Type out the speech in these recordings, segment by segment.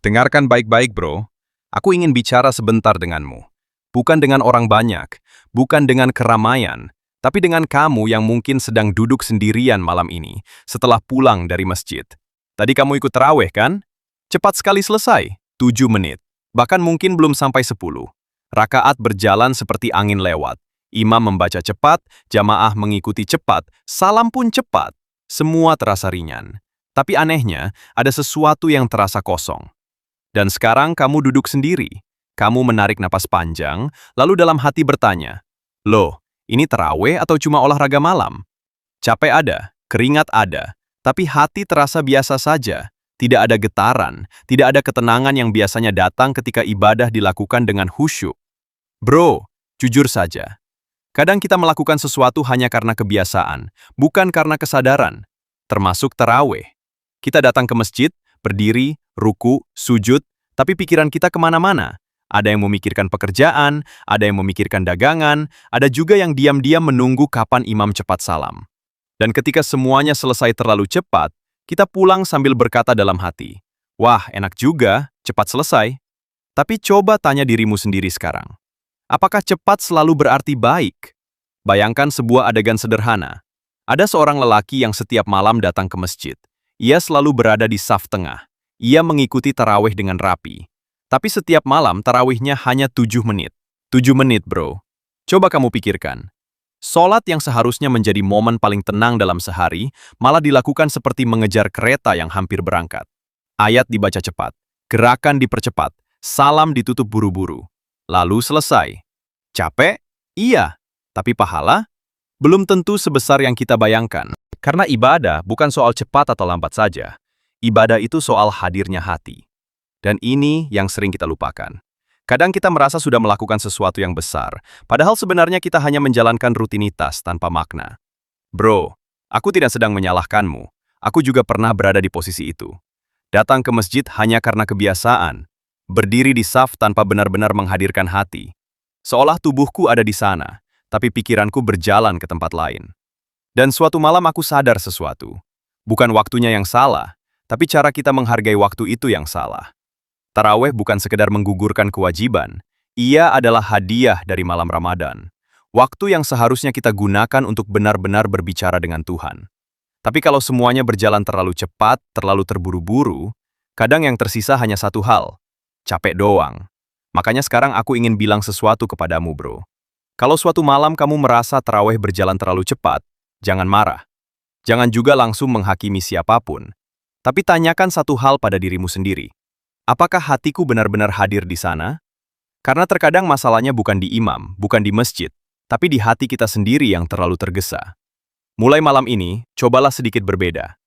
Dengarkan baik-baik, bro. Aku ingin bicara sebentar denganmu. Bukan dengan orang banyak, bukan dengan keramaian, tapi dengan kamu yang mungkin sedang duduk sendirian malam ini setelah pulang dari masjid. Tadi kamu ikut tarawih, kan? Cepat sekali selesai, 7 menit. Bahkan mungkin belum sampai 10. Rakaat berjalan seperti angin lewat. Imam membaca cepat, jamaah mengikuti cepat, salam pun cepat. Semua terasa ringan. Tapi anehnya, ada sesuatu yang terasa kosong. Dan sekarang kamu duduk sendiri. Kamu menarik napas panjang, lalu dalam hati bertanya, "Loh, ini tarawih atau cuma olahraga malam?" Capek ada, keringat ada, tapi hati terasa biasa saja. Tidak ada getaran, tidak ada ketenangan yang biasanya datang ketika ibadah dilakukan dengan khusyuk. Bro, jujur saja. Kadang kita melakukan sesuatu hanya karena kebiasaan, bukan karena kesadaran. Termasuk tarawih. Kita datang ke masjid, berdiri, ruku, sujud, tapi pikiran kita kemana-mana. Ada yang memikirkan pekerjaan, ada yang memikirkan dagangan, ada juga yang diam-diam menunggu kapan imam cepat salam. Dan ketika semuanya selesai terlalu cepat, kita pulang sambil berkata dalam hati, "Wah, enak juga, cepat selesai." Tapi coba tanya dirimu sendiri sekarang. Apakah cepat selalu berarti baik? Bayangkan sebuah adegan sederhana. Ada seorang lelaki yang setiap malam datang ke masjid. Ia selalu berada di saf tengah. Ia mengikuti tarawih dengan rapi. Tapi setiap malam tarawihnya hanya 7 menit. 7 menit, bro. Coba kamu pikirkan. Sholat yang seharusnya menjadi momen paling tenang dalam sehari, malah dilakukan seperti mengejar kereta yang hampir berangkat. Ayat dibaca cepat, gerakan dipercepat, salam ditutup buru-buru. Lalu selesai. Capek? Iya. Tapi pahala? Belum tentu sebesar yang kita bayangkan. Karena ibadah bukan soal cepat atau lambat saja. Ibadah itu soal hadirnya hati. Dan ini yang sering kita lupakan. Kadang kita merasa sudah melakukan sesuatu yang besar, padahal sebenarnya kita hanya menjalankan rutinitas tanpa makna. Bro, aku tidak sedang menyalahkanmu. Aku juga pernah berada di posisi itu. Datang ke masjid hanya karena kebiasaan. Berdiri di saf tanpa benar-benar menghadirkan hati. Seolah tubuhku ada di sana, tapi pikiranku berjalan ke tempat lain. Dan suatu malam aku sadar sesuatu. Bukan waktunya yang salah, tapi cara kita menghargai waktu itu yang salah. Tarawih bukan sekedar menggugurkan kewajiban, ia adalah hadiah dari malam Ramadan. Waktu yang seharusnya kita gunakan untuk benar-benar berbicara dengan Tuhan. Tapi kalau semuanya berjalan terlalu cepat, terlalu terburu-buru, kadang yang tersisa hanya satu hal, capek doang. Makanya sekarang aku ingin bilang sesuatu kepadamu, bro. Kalau suatu malam kamu merasa tarawih berjalan terlalu cepat, jangan marah. Jangan juga langsung menghakimi siapapun. Tapi tanyakan satu hal pada dirimu sendiri. Apakah hatiku benar-benar hadir di sana? Karena terkadang masalahnya bukan di imam, bukan di masjid, tapi di hati kita sendiri yang terlalu tergesa. Mulai malam ini, cobalah sedikit berbeda.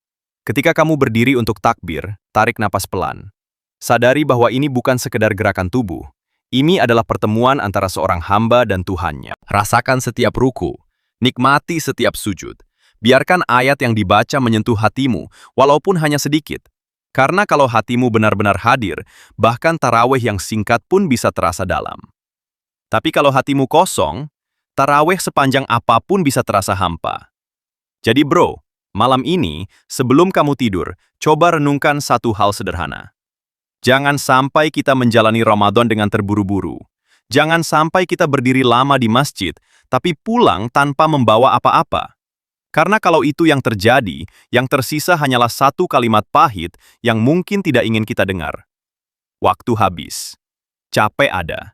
Ketika kamu berdiri untuk takbir, tarik napas pelan. Sadari bahwa ini bukan sekedar gerakan tubuh. Ini adalah pertemuan antara seorang hamba dan Tuhannya. Rasakan setiap ruku, nikmati setiap sujud. Biarkan ayat yang dibaca menyentuh hatimu, walaupun hanya sedikit. Karena kalau hatimu benar-benar hadir, bahkan tarawih yang singkat pun bisa terasa dalam. Tapi kalau hatimu kosong, tarawih sepanjang apapun bisa terasa hampa. Jadi bro, malam ini, sebelum kamu tidur, coba renungkan satu hal sederhana. Jangan sampai kita menjalani Ramadan dengan terburu-buru. Jangan sampai kita berdiri lama di masjid, tapi pulang tanpa membawa apa-apa. Karena kalau itu yang terjadi, yang tersisa hanyalah satu kalimat pahit yang mungkin tidak ingin kita dengar. Waktu habis. Capek ada.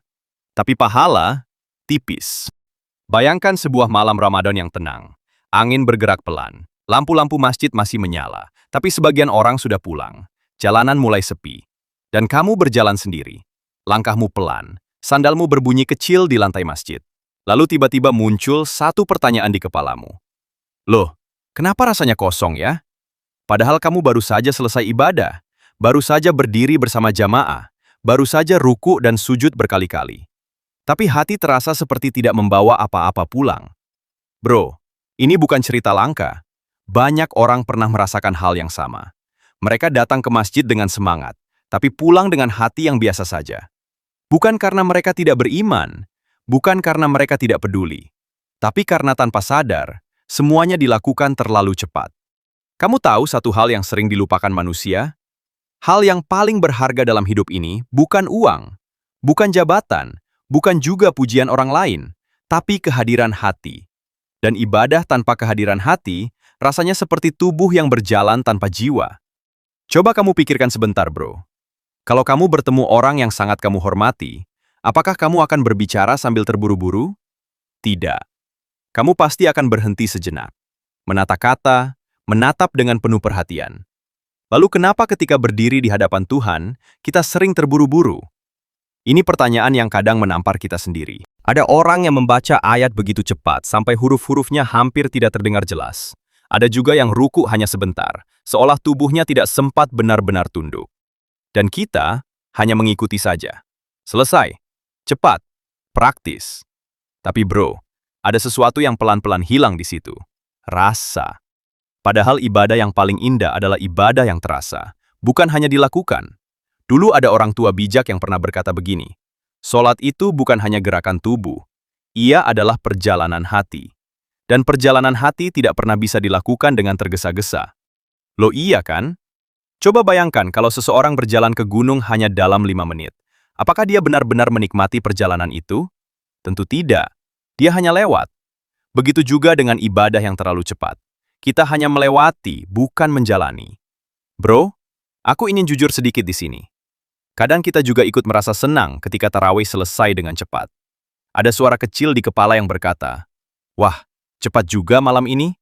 Tapi pahala, tipis. Bayangkan sebuah malam Ramadan yang tenang. Angin bergerak pelan. Lampu-lampu masjid masih menyala, tapi sebagian orang sudah pulang. Jalanan mulai sepi. Dan kamu berjalan sendiri. Langkahmu pelan. Sandalmu berbunyi kecil di lantai masjid. Lalu tiba-tiba muncul satu pertanyaan di kepalamu. Loh, kenapa rasanya kosong ya? Padahal kamu baru saja selesai ibadah, baru saja berdiri bersama jamaah, baru saja ruku dan sujud berkali-kali. Tapi hati terasa seperti tidak membawa apa-apa pulang. Bro, ini bukan cerita langka. Banyak orang pernah merasakan hal yang sama. Mereka datang ke masjid dengan semangat, tapi pulang dengan hati yang biasa saja. Bukan karena mereka tidak beriman, bukan karena mereka tidak peduli, tapi karena tanpa sadar, semuanya dilakukan terlalu cepat. Kamu tahu satu hal yang sering dilupakan manusia? Hal yang paling berharga dalam hidup ini bukan uang, bukan jabatan, bukan juga pujian orang lain, tapi kehadiran hati. Dan ibadah tanpa kehadiran hati rasanya seperti tubuh yang berjalan tanpa jiwa. Coba kamu pikirkan sebentar, bro. Kalau kamu bertemu orang yang sangat kamu hormati, apakah kamu akan berbicara sambil terburu-buru? Tidak. Kamu pasti akan berhenti sejenak, menata kata, menatap dengan penuh perhatian. Lalu kenapa ketika berdiri di hadapan Tuhan, kita sering terburu-buru? Ini pertanyaan yang kadang menampar kita sendiri. Ada orang yang membaca ayat begitu cepat sampai huruf-hurufnya hampir tidak terdengar jelas. Ada juga yang ruku hanya sebentar, seolah tubuhnya tidak sempat benar-benar tunduk. Dan kita hanya mengikuti saja. Selesai. Cepat. Praktis. Tapi bro, ada sesuatu yang pelan-pelan hilang di situ. Rasa. Padahal ibadah yang paling indah adalah ibadah yang terasa, bukan hanya dilakukan. Dulu ada orang tua bijak yang pernah berkata begini, "Sholat itu bukan hanya gerakan tubuh, ia adalah perjalanan hati." Dan perjalanan hati tidak pernah bisa dilakukan dengan tergesa-gesa. Loh iya kan? Coba bayangkan kalau seseorang berjalan ke gunung hanya dalam 5 menit. Apakah dia benar-benar menikmati perjalanan itu? Tentu tidak. Dia hanya lewat. Begitu juga dengan ibadah yang terlalu cepat. Kita hanya melewati, bukan menjalani. Bro, aku ingin jujur sedikit di sini. Kadang kita juga ikut merasa senang ketika tarawih selesai dengan cepat. Ada suara kecil di kepala yang berkata, "Wah, cepat juga malam ini?"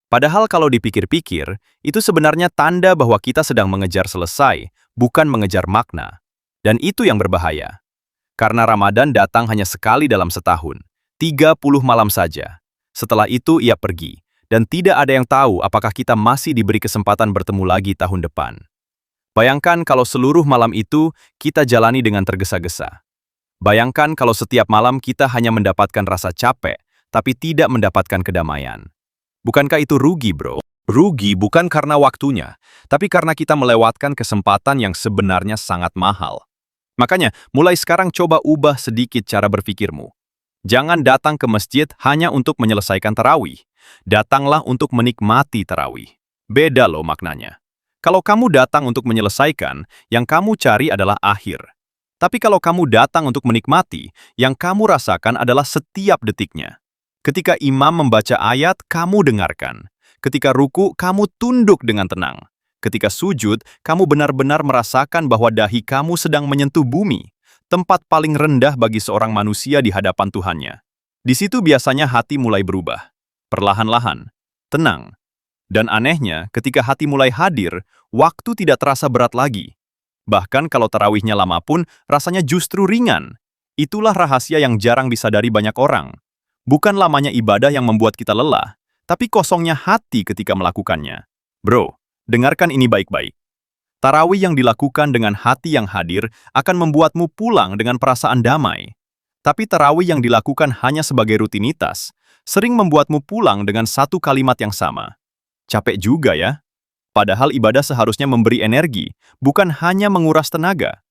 Padahal kalau dipikir-pikir, itu sebenarnya tanda bahwa kita sedang mengejar selesai, bukan mengejar makna. Dan itu yang berbahaya. Karena Ramadan datang hanya sekali dalam setahun, 30 malam saja. Setelah itu ia pergi. Dan tidak ada yang tahu apakah kita masih diberi kesempatan bertemu lagi tahun depan. Bayangkan kalau seluruh malam itu kita jalani dengan tergesa-gesa. Bayangkan kalau setiap malam kita hanya mendapatkan rasa capek, tapi tidak mendapatkan kedamaian. Bukankah itu rugi, bro? Rugi bukan karena waktunya, tapi karena kita melewatkan kesempatan yang sebenarnya sangat mahal. Makanya, mulai sekarang coba ubah sedikit cara berpikirmu. Jangan datang ke masjid hanya untuk menyelesaikan tarawih. Datanglah untuk menikmati tarawih. Beda loh maknanya. Kalau kamu datang untuk menyelesaikan, yang kamu cari adalah akhir. Tapi kalau kamu datang untuk menikmati, yang kamu rasakan adalah setiap detiknya. Ketika imam membaca ayat, kamu dengarkan. Ketika ruku, kamu tunduk dengan tenang. Ketika sujud, kamu benar-benar merasakan bahwa dahi kamu sedang menyentuh bumi, tempat paling rendah bagi seorang manusia di hadapan Tuhannya. Di situ biasanya hati mulai berubah. Perlahan-lahan, tenang. Dan anehnya, ketika hati mulai hadir, waktu tidak terasa berat lagi. Bahkan kalau tarawihnya lama pun, rasanya justru ringan. Itulah rahasia yang jarang disadari banyak orang. Bukan lamanya ibadah yang membuat kita lelah, tapi kosongnya hati ketika melakukannya. Bro, dengarkan ini baik-baik. Tarawih yang dilakukan dengan hati yang hadir akan membuatmu pulang dengan perasaan damai. Tapi tarawih yang dilakukan hanya sebagai rutinitas, sering membuatmu pulang dengan satu kalimat yang sama. Capek juga ya? Padahal ibadah seharusnya memberi energi, bukan hanya menguras tenaga.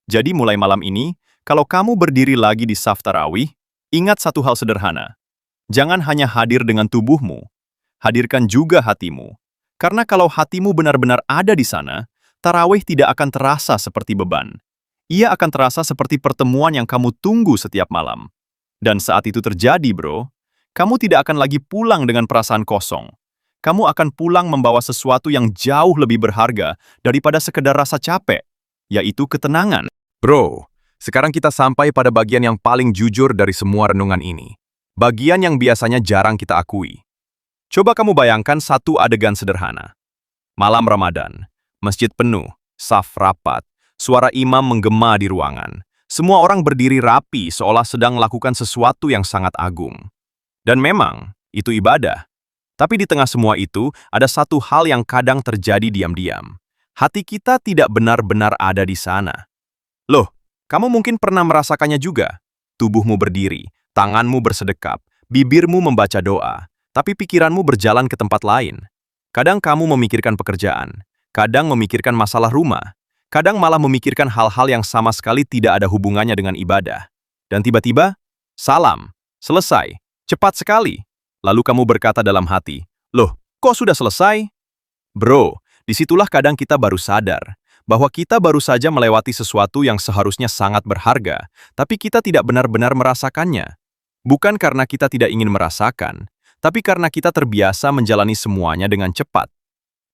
Jadi mulai malam ini, kalau kamu berdiri lagi di saf tarawih, ingat satu hal sederhana. Jangan hanya hadir dengan tubuhmu, hadirkan juga hatimu. Karena kalau hatimu benar-benar ada di sana, tarawih tidak akan terasa seperti beban. Ia akan terasa seperti pertemuan yang kamu tunggu setiap malam. Dan saat itu terjadi, bro, kamu tidak akan lagi pulang dengan perasaan kosong. Kamu akan pulang membawa sesuatu yang jauh lebih berharga daripada sekedar rasa capek, yaitu ketenangan. Bro, sekarang kita sampai pada bagian yang paling jujur dari semua renungan ini. Bagian yang biasanya jarang kita akui. Coba kamu bayangkan satu adegan sederhana. Malam Ramadan, masjid penuh, saf rapat, suara imam menggema di ruangan. Semua orang berdiri rapi seolah sedang melakukan sesuatu yang sangat agung. Dan memang, itu ibadah. Tapi di tengah semua itu, ada satu hal yang kadang terjadi diam-diam. Hati kita tidak benar-benar ada di sana. Loh, kamu mungkin pernah merasakannya juga. Tubuhmu berdiri, tanganmu bersedekap, bibirmu membaca doa, tapi pikiranmu berjalan ke tempat lain. Kadang kamu memikirkan pekerjaan, kadang memikirkan masalah rumah, kadang malah memikirkan hal-hal yang sama sekali tidak ada hubungannya dengan ibadah. Dan tiba-tiba, salam, selesai. Cepat sekali. Lalu kamu berkata dalam hati, "Loh, kok sudah selesai?" Bro, disitulah kadang kita baru sadar bahwa kita baru saja melewati sesuatu yang seharusnya sangat berharga, tapi kita tidak benar-benar merasakannya. Bukan karena kita tidak ingin merasakan, tapi karena kita terbiasa menjalani semuanya dengan cepat.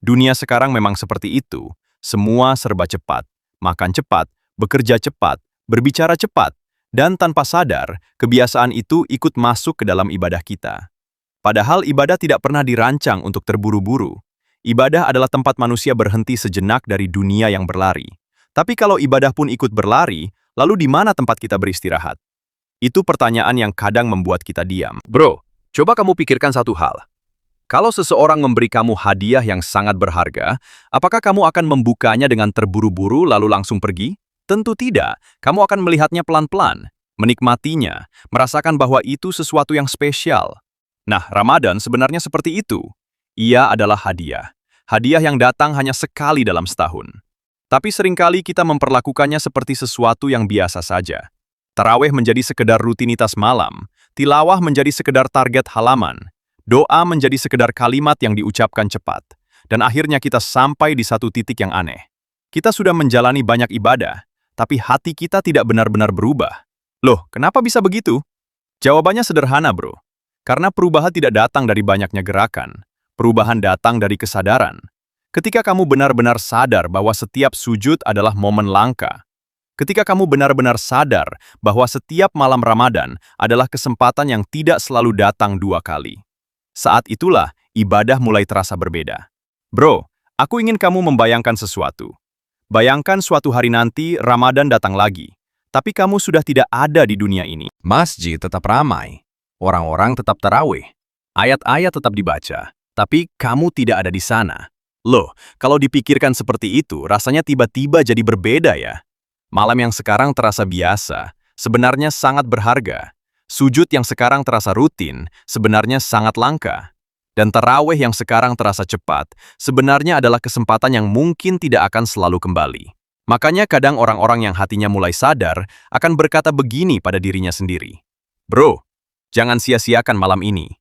Dunia sekarang memang seperti itu, semua serba cepat, makan cepat, bekerja cepat, berbicara cepat, dan tanpa sadar, kebiasaan itu ikut masuk ke dalam ibadah kita. Padahal ibadah tidak pernah dirancang untuk terburu-buru. Ibadah adalah tempat manusia berhenti sejenak dari dunia yang berlari. Tapi kalau ibadah pun ikut berlari, lalu di mana tempat kita beristirahat? Itu pertanyaan yang kadang membuat kita diam. Bro, coba kamu pikirkan satu hal. Kalau seseorang memberi kamu hadiah yang sangat berharga, apakah kamu akan membukanya dengan terburu-buru lalu langsung pergi? Tentu tidak. Kamu akan melihatnya pelan-pelan, menikmatinya, merasakan bahwa itu sesuatu yang spesial. Nah, Ramadan sebenarnya seperti itu. Ia adalah hadiah. Hadiah yang datang hanya sekali dalam setahun. Tapi seringkali kita memperlakukannya seperti sesuatu yang biasa saja. Tarawih menjadi sekedar rutinitas malam, tilawah menjadi sekedar target halaman, doa menjadi sekedar kalimat yang diucapkan cepat, dan akhirnya kita sampai di satu titik yang aneh. Kita sudah menjalani banyak ibadah, tapi hati kita tidak benar-benar berubah. Loh, kenapa bisa begitu? Jawabannya sederhana, bro. Karena perubahan tidak datang dari banyaknya gerakan. Perubahan datang dari kesadaran. Ketika kamu benar-benar sadar bahwa setiap sujud adalah momen langka. Ketika kamu benar-benar sadar bahwa setiap malam Ramadan adalah kesempatan yang tidak selalu datang 2 kali. Saat itulah ibadah mulai terasa berbeda. Bro, aku ingin kamu membayangkan sesuatu. Bayangkan suatu hari nanti Ramadan datang lagi. Tapi kamu sudah tidak ada di dunia ini. Masjid tetap ramai. Orang-orang tetap tarawih. Ayat-ayat tetap dibaca. Tapi kamu tidak ada di sana. Loh, kalau dipikirkan seperti itu, rasanya tiba-tiba jadi berbeda ya. Malam yang sekarang terasa biasa, sebenarnya sangat berharga. Sujud yang sekarang terasa rutin, sebenarnya sangat langka. Dan tarawih yang sekarang terasa cepat, sebenarnya adalah kesempatan yang mungkin tidak akan selalu kembali. Makanya kadang orang-orang yang hatinya mulai sadar akan berkata begini pada dirinya sendiri. Bro, jangan sia-siakan malam ini.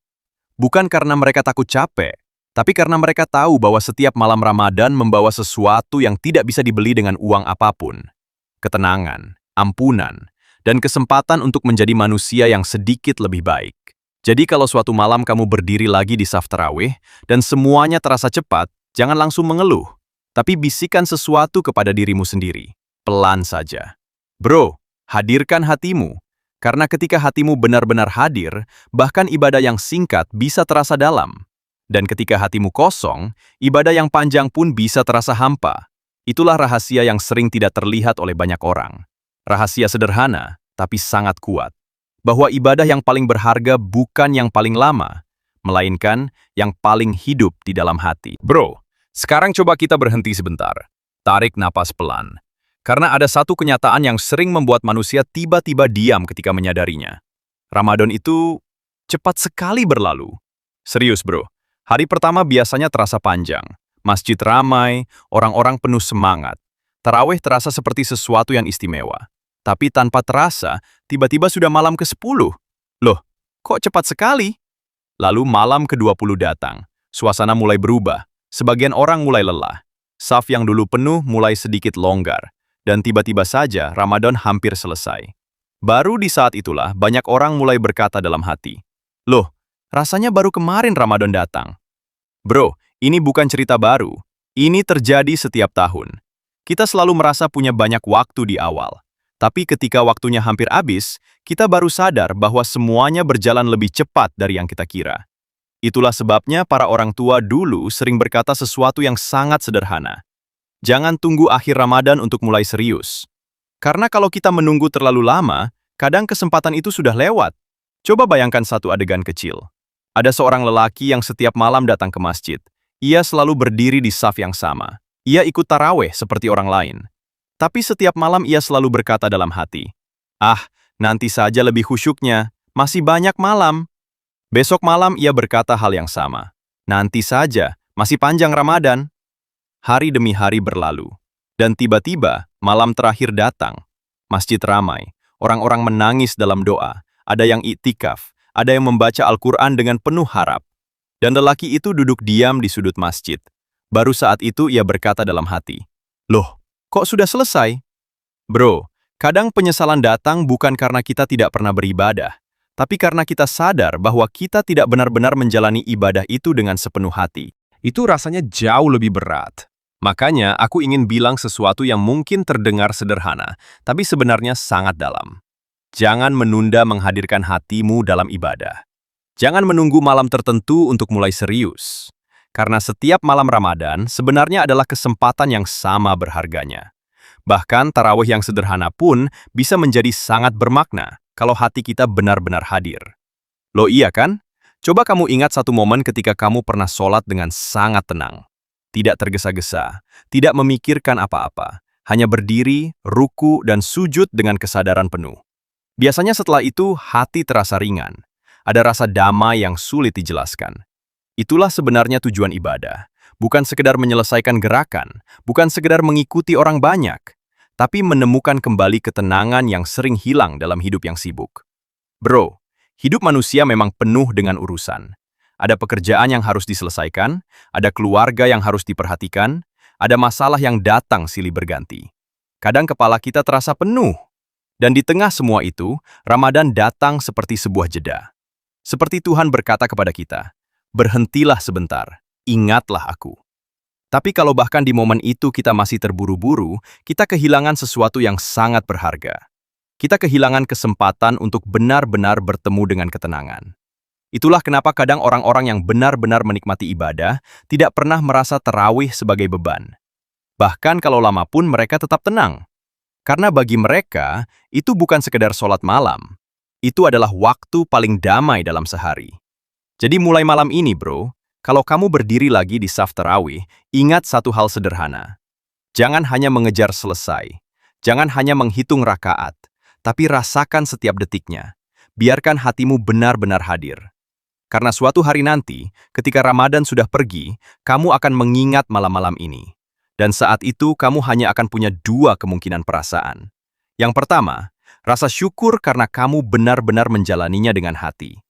Bukan karena mereka takut capek, tapi karena mereka tahu bahwa setiap malam Ramadan membawa sesuatu yang tidak bisa dibeli dengan uang apapun. Ketenangan, ampunan, dan kesempatan untuk menjadi manusia yang sedikit lebih baik. Jadi kalau suatu malam kamu berdiri lagi di saf tarawih, dan semuanya terasa cepat, jangan langsung mengeluh. Tapi bisikan sesuatu kepada dirimu sendiri. Pelan saja. Bro, hadirkan hatimu. Karena ketika hatimu benar-benar hadir, bahkan ibadah yang singkat bisa terasa dalam. Dan ketika hatimu kosong, ibadah yang panjang pun bisa terasa hampa. Itulah rahasia yang sering tidak terlihat oleh banyak orang. Rahasia sederhana, tapi sangat kuat. Bahwa ibadah yang paling berharga bukan yang paling lama, melainkan yang paling hidup di dalam hati. Bro, sekarang coba kita berhenti sebentar. Tarik napas pelan. Karena ada satu kenyataan yang sering membuat manusia tiba-tiba diam ketika menyadarinya. Ramadan itu cepat sekali berlalu. Serius bro, hari pertama biasanya terasa panjang. Masjid ramai, orang-orang penuh semangat. Tarawih terasa seperti sesuatu yang istimewa. Tapi tanpa terasa, tiba-tiba sudah malam ke-10. Loh, kok cepat sekali? Lalu malam ke-20 datang. Suasana mulai berubah. Sebagian orang mulai lelah. Saf yang dulu penuh mulai sedikit longgar. Dan tiba-tiba saja Ramadan hampir selesai. Baru di saat itulah banyak orang mulai berkata dalam hati, loh, rasanya baru kemarin Ramadan datang. Bro, ini bukan cerita baru. Ini terjadi setiap tahun. Kita selalu merasa punya banyak waktu di awal. Tapi ketika waktunya hampir habis, kita baru sadar bahwa semuanya berjalan lebih cepat dari yang kita kira. Itulah sebabnya para orang tua dulu sering berkata sesuatu yang sangat sederhana. Jangan tunggu akhir Ramadan untuk mulai serius. Karena kalau kita menunggu terlalu lama, kadang kesempatan itu sudah lewat. Coba bayangkan satu adegan kecil. Ada seorang lelaki yang setiap malam datang ke masjid. Ia selalu berdiri di saf yang sama. Ia ikut tarawih seperti orang lain. Tapi setiap malam ia selalu berkata dalam hati, ah, nanti saja lebih khusyuknya, masih banyak malam. Besok malam ia berkata hal yang sama. Nanti saja, masih panjang Ramadan. Hari demi hari berlalu, dan tiba-tiba malam terakhir datang. Masjid ramai, orang-orang menangis dalam doa, ada yang iktikaf, ada yang membaca Al-Quran dengan penuh harap. Dan lelaki itu duduk diam di sudut masjid. Baru saat itu ia berkata dalam hati, loh, kok sudah selesai? Bro, kadang penyesalan datang bukan karena kita tidak pernah beribadah, tapi karena kita sadar bahwa kita tidak benar-benar menjalani ibadah itu dengan sepenuh hati. Itu rasanya jauh lebih berat. Makanya aku ingin bilang sesuatu yang mungkin terdengar sederhana, tapi sebenarnya sangat dalam. Jangan menunda menghadirkan hatimu dalam ibadah. Jangan menunggu malam tertentu untuk mulai serius. Karena setiap malam Ramadan sebenarnya adalah kesempatan yang sama berharganya. Bahkan tarawih yang sederhana pun bisa menjadi sangat bermakna kalau hati kita benar-benar hadir. Loh iya kan? Coba kamu ingat satu momen ketika kamu pernah sholat dengan sangat tenang. Tidak tergesa-gesa, tidak memikirkan apa-apa, hanya berdiri, ruku, dan sujud dengan kesadaran penuh. Biasanya setelah itu hati terasa ringan. Ada rasa damai yang sulit dijelaskan. Itulah sebenarnya tujuan ibadah. Bukan sekedar menyelesaikan gerakan, bukan sekedar mengikuti orang banyak, tapi menemukan kembali ketenangan yang sering hilang dalam hidup yang sibuk. Bro, hidup manusia memang penuh dengan urusan. Ada pekerjaan yang harus diselesaikan, ada keluarga yang harus diperhatikan, ada masalah yang datang silih berganti. Kadang kepala kita terasa penuh. Dan di tengah semua itu, Ramadan datang seperti sebuah jeda. Seperti Tuhan berkata kepada kita, "Berhentilah sebentar, ingatlah aku." Tapi kalau bahkan di momen itu kita masih terburu-buru, kita kehilangan sesuatu yang sangat berharga. Kita kehilangan kesempatan untuk benar-benar bertemu dengan ketenangan. Itulah kenapa kadang orang-orang yang benar-benar menikmati ibadah tidak pernah merasa tarawih sebagai beban. Bahkan kalau lama pun mereka tetap tenang. Karena bagi mereka, itu bukan sekedar sholat malam. Itu adalah waktu paling damai dalam sehari. Jadi mulai malam ini bro, kalau kamu berdiri lagi di saf tarawih, ingat satu hal sederhana. Jangan hanya mengejar selesai. Jangan hanya menghitung rakaat. Tapi rasakan setiap detiknya. Biarkan hatimu benar-benar hadir. Karena suatu hari nanti, ketika Ramadan sudah pergi, kamu akan mengingat malam-malam ini. Dan saat itu kamu hanya akan punya dua kemungkinan perasaan. Yang pertama, rasa syukur karena kamu benar-benar menjalaninya dengan hati.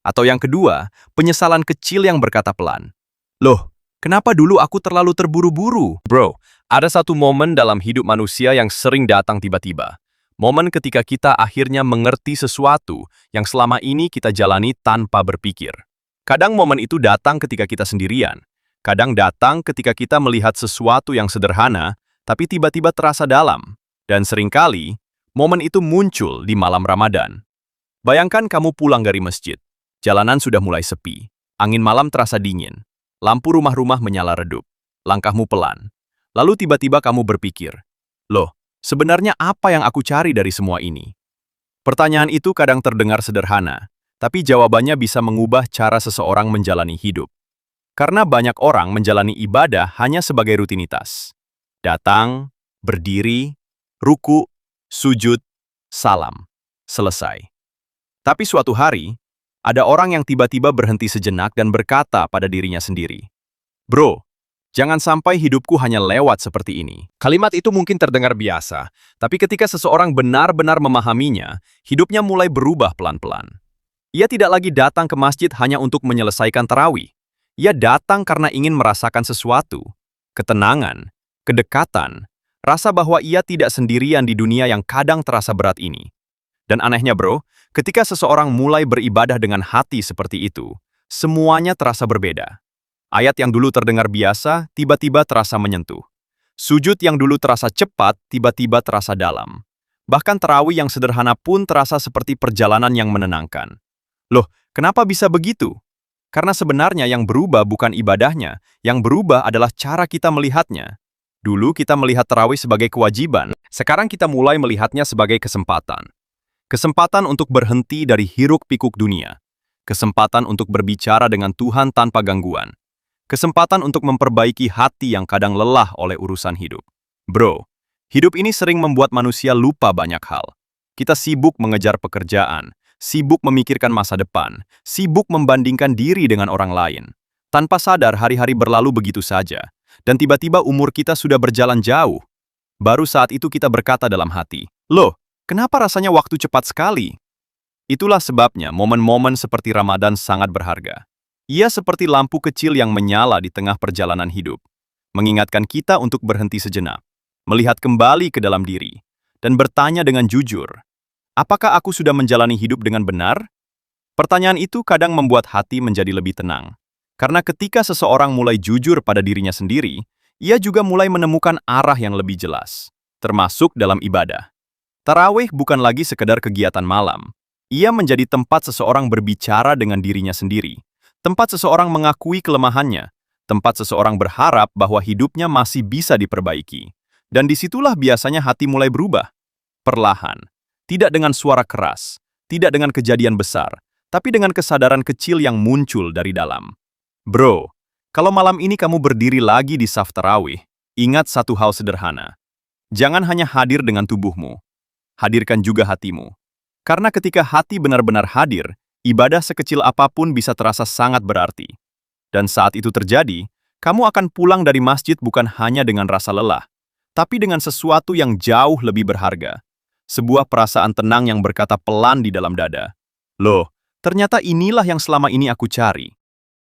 Atau yang kedua, penyesalan kecil yang berkata pelan, "Loh, kenapa dulu aku terlalu terburu-buru?" Bro, ada satu momen dalam hidup manusia yang sering datang tiba-tiba. Momen ketika kita akhirnya mengerti sesuatu yang selama ini kita jalani tanpa berpikir. Kadang momen itu datang ketika kita sendirian. Kadang datang ketika kita melihat sesuatu yang sederhana, tapi tiba-tiba terasa dalam. Dan seringkali, momen itu muncul di malam Ramadan. Bayangkan kamu pulang dari masjid. Jalanan sudah mulai sepi. Angin malam terasa dingin. Lampu rumah-rumah menyala redup. Langkahmu pelan. Lalu tiba-tiba kamu berpikir, "Loh, sebenarnya apa yang aku cari dari semua ini?" Pertanyaan itu kadang terdengar sederhana, tapi jawabannya bisa mengubah cara seseorang menjalani hidup. Karena banyak orang menjalani ibadah hanya sebagai rutinitas. Datang, berdiri, ruku, sujud, salam. Selesai. Tapi suatu hari, ada orang yang tiba-tiba berhenti sejenak dan berkata pada dirinya sendiri, "Bro, jangan sampai hidupku hanya lewat seperti ini." Kalimat itu mungkin terdengar biasa, tapi ketika seseorang benar-benar memahaminya, hidupnya mulai berubah pelan-pelan. Ia tidak lagi datang ke masjid hanya untuk menyelesaikan tarawih. Ia datang karena ingin merasakan sesuatu, ketenangan, kedekatan, rasa bahwa ia tidak sendirian di dunia yang kadang terasa berat ini. Dan anehnya bro, ketika seseorang mulai beribadah dengan hati seperti itu, semuanya terasa berbeda. Ayat yang dulu terdengar biasa, tiba-tiba terasa menyentuh. Sujud yang dulu terasa cepat, tiba-tiba terasa dalam. Bahkan tarawih yang sederhana pun terasa seperti perjalanan yang menenangkan. Loh, kenapa bisa begitu? Karena sebenarnya yang berubah bukan ibadahnya, yang berubah adalah cara kita melihatnya. Dulu kita melihat tarawih sebagai kewajiban, sekarang kita mulai melihatnya sebagai kesempatan. Kesempatan untuk berhenti dari hiruk-pikuk dunia. Kesempatan untuk berbicara dengan Tuhan tanpa gangguan. Kesempatan untuk memperbaiki hati yang kadang lelah oleh urusan hidup. Bro, hidup ini sering membuat manusia lupa banyak hal. Kita sibuk mengejar pekerjaan, sibuk memikirkan masa depan, sibuk membandingkan diri dengan orang lain. Tanpa sadar hari-hari berlalu begitu saja, dan tiba-tiba umur kita sudah berjalan jauh. Baru saat itu kita berkata dalam hati, "Loh, kenapa rasanya waktu cepat sekali?" Itulah sebabnya momen-momen seperti Ramadan sangat berharga. Ia seperti lampu kecil yang menyala di tengah perjalanan hidup, mengingatkan kita untuk berhenti sejenak, melihat kembali ke dalam diri, dan bertanya dengan jujur, apakah aku sudah menjalani hidup dengan benar? Pertanyaan itu kadang membuat hati menjadi lebih tenang. Karena ketika seseorang mulai jujur pada dirinya sendiri, ia juga mulai menemukan arah yang lebih jelas, termasuk dalam ibadah. Tarawih bukan lagi sekedar kegiatan malam. Ia menjadi tempat seseorang berbicara dengan dirinya sendiri, tempat seseorang mengakui kelemahannya, tempat seseorang berharap bahwa hidupnya masih bisa diperbaiki. Dan disitulah biasanya hati mulai berubah. Perlahan. Tidak dengan suara keras, tidak dengan kejadian besar, tapi dengan kesadaran kecil yang muncul dari dalam. Bro, kalau malam ini kamu berdiri lagi di saf tarawih, ingat satu hal sederhana. Jangan hanya hadir dengan tubuhmu, hadirkan juga hatimu. Karena ketika hati benar-benar hadir, ibadah sekecil apapun bisa terasa sangat berarti. Dan saat itu terjadi, kamu akan pulang dari masjid bukan hanya dengan rasa lelah, tapi dengan sesuatu yang jauh lebih berharga. Sebuah perasaan tenang yang berkata pelan di dalam dada. Loh, ternyata inilah yang selama ini aku cari.